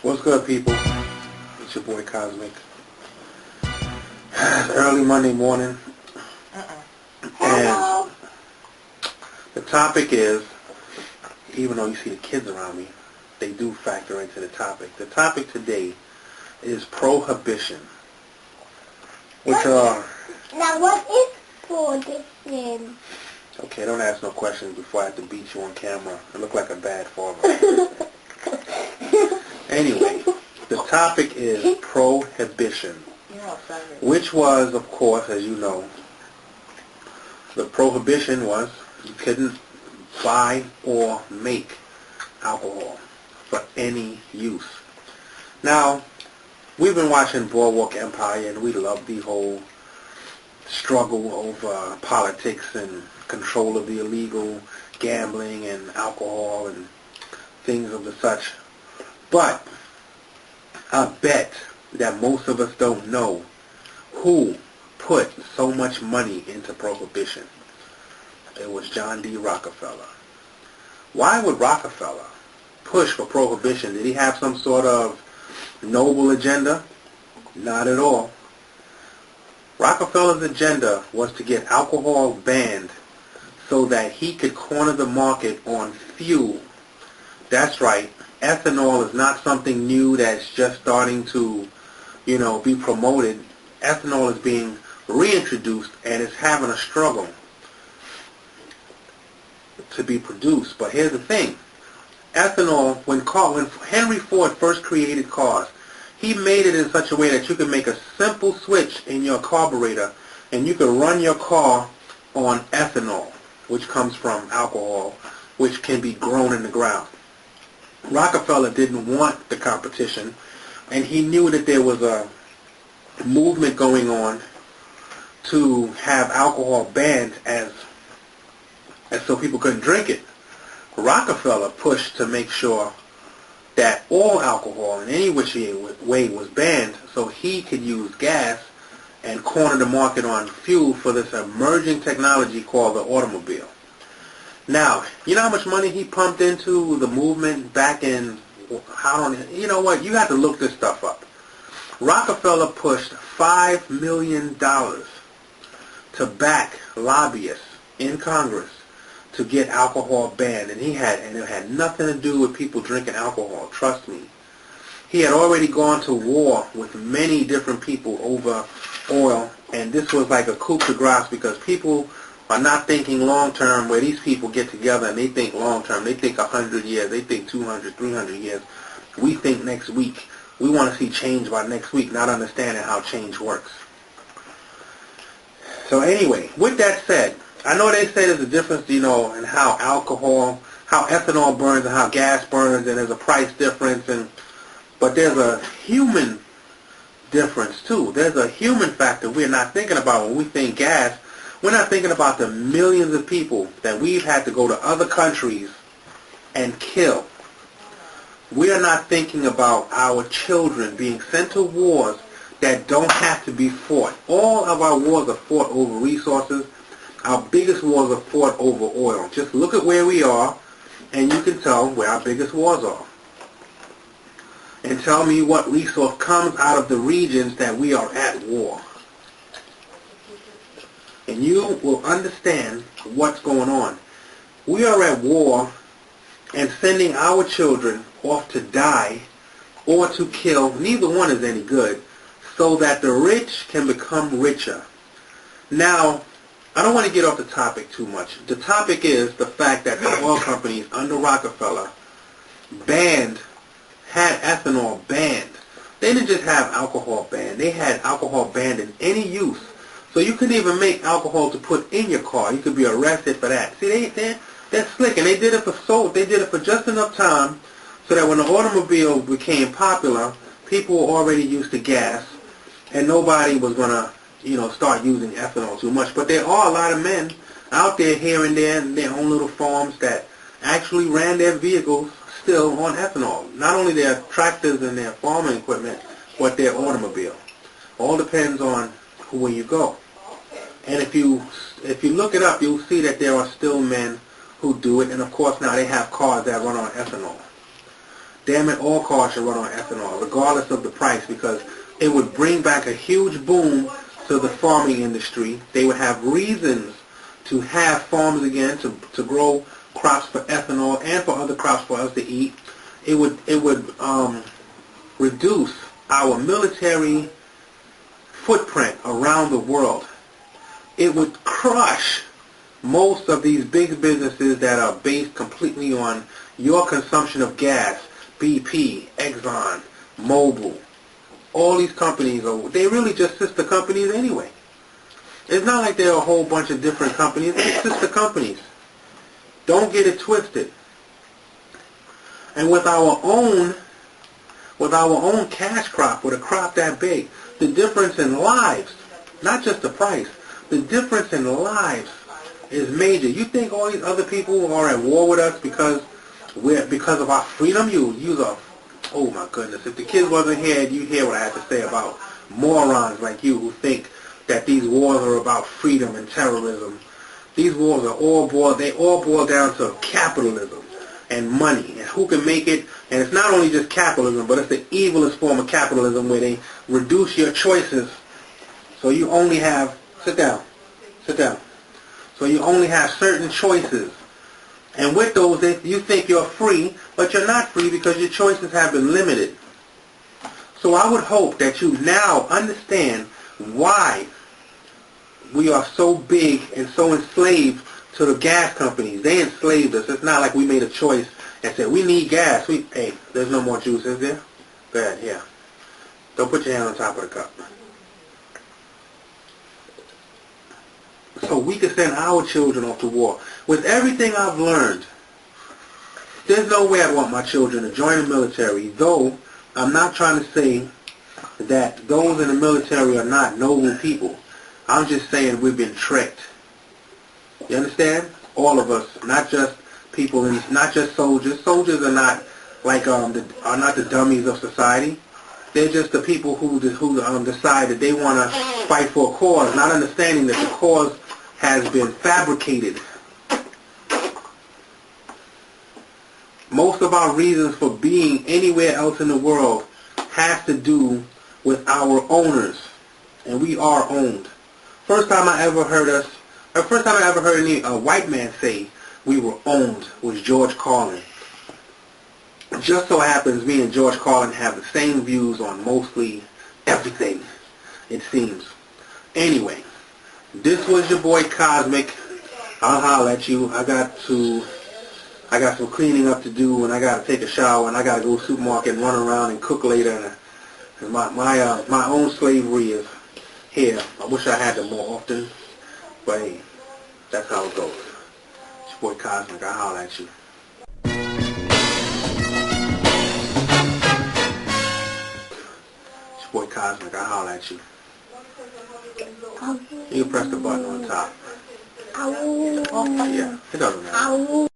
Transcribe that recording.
What's good, people? It's your boy Cosmic. It's early Monday morning. And the topic is, even though you see the kids around me, they do factor into the topic. The topic today is prohibition. Now what is prohibition? Okay, don't ask no questions before I have to beat you on camera. I look like a bad father. Anyway, the topic is prohibition, which was, of course, as you know, the prohibition was you couldn't buy or make alcohol for any use. Now, we've been watching Boardwalk Empire, and we love the whole struggle over politics and control of the illegal gambling and alcohol and things of the such. But I bet that most of us don't know who put so much money into prohibition. It was John D. Rockefeller. Why would Rockefeller push for prohibition? Did he have some sort of noble agenda? Not at all. Rockefeller's agenda was to get alcohol banned so that he could corner the market on fuel. That's right. Ethanol is not something new that's just starting to, be promoted. Ethanol is being reintroduced and it's having a struggle to be produced. But here's the thing. Ethanol, when Henry Ford first created cars, he made it in such a way that you could make a simple switch in your carburetor and you could run your car on ethanol, which comes from alcohol, which can be grown in the ground. Rockefeller didn't want the competition, and he knew that there was a movement going on to have alcohol banned as so people couldn't drink it. Rockefeller pushed to make sure that all alcohol in any which way was banned so he could use gas and corner the market on fuel for this emerging technology called the automobile. Now, you know how much money he pumped into the movement back in, you know what, you have to look this stuff up. Rockefeller pushed $5 million to back lobbyists in Congress to get alcohol banned, and it had nothing to do with people drinking alcohol, trust me. He had already gone to war with many different people over oil, and this was like a coup de grace because people are not thinking long-term where these people get together and they think long-term. They think 100 years. They think 200, 300 years. We think next week. We want to see change by next week, not understanding how change works. So anyway, with that said, I know they say there's a difference, in how ethanol burns and how gas burns, and there's a price difference, but there's a human difference too. There's a human factor we're not thinking about when we think gas. We're not thinking about the millions of people that we've had to go to other countries and kill. We are not thinking about our children being sent to wars that don't have to be fought. All of our wars are fought over resources. Our biggest wars are fought over oil. Just look at where we are, and you can tell where our biggest wars are. And tell me what resource comes out of the regions that we are at war. And you will understand what's going on. We are at war and sending our children off to die or to kill. Neither one is any good, so that the rich can become richer. Now, I don't want to get off the topic too much. The topic is the fact that the oil companies under Rockefeller had ethanol banned. They didn't just have alcohol banned. They had alcohol banned in any use. So you couldn't even make alcohol to put in your car. You could be arrested for that. See, they're slick, and they did it for just enough time so that when the automobile became popular, people were already used to gas, and nobody was going to, start using ethanol too much. But there are a lot of men out there here and there in their own little farms that actually ran their vehicles still on ethanol. Not only their tractors and their farming equipment, but their automobile. All depends on where you go. And if you look it up, you'll see that there are still men who do it, and of course now they have cars that run on ethanol. damn it, all cars should run on ethanol, regardless of the price, because it would bring back a huge boom to the farming industry. They would have reasons to have farms again, to grow crops for ethanol and for other crops for us to eat. It would reduce our military footprint around the world. It would crush most of these big businesses that are based completely on your consumption of gas. BP, Exxon, Mobil, all these companies, they really just sister companies anyway. It's not like there are a whole bunch of different companies. They're sister companies. Don't get it twisted. And with our own cash crop, with a crop that big, the difference in lives, not just the price, the difference in lives is major. You think all these other people are at war with us because of our freedom? Oh my goodness, if the kids wasn't here, you'd hear what I had to say about morons like you who think that these wars are about freedom and terrorism. These wars are all boil down to capitalism and money and who can make it. And it's not only just capitalism, but it's the evilest form of capitalism where they reduce your choices so you only have, sit down. So you only have certain choices. And with those, you think you're free, but you're not free because your choices have been limited. So I would hope that you now understand why we are so big and so enslaved to the gas companies. They enslaved us. It's not like we made a choice and said, we need gas. Hey, there's no more juice, is there? Go ahead, yeah. Don't put your hand on top of the cup. So we can send our children off to war. With everything I've learned, there's no way I want my children to join the military, though I'm not trying to say that those in the military are not noble people. I'm just saying we've been tricked. You understand? All of us, not just people, not just soldiers. Soldiers are not like are not the dummies of society. They're just the people who decide that they want to fight for a cause, not understanding that the cause has been fabricated. Most of our reasons for being anywhere else in the world has to do with our owners, and we are owned. First time I ever heard a white man say we were owned was George Carlin. Just so happens me and George Carlin have the same views on mostly everything, it seems. Anyway, this was your boy Cosmic. I'll holler at you. I got some cleaning up to do, and I got to take a shower, and I got to go to the supermarket and run around and cook later. And my own slavery is here. I wish I had them more often, but hey, that's how it goes. It's your boy Cosmic. I'll holler at you. Boy Cosmic, I'll holler at you. You can press the button on top. Yeah, it doesn't matter.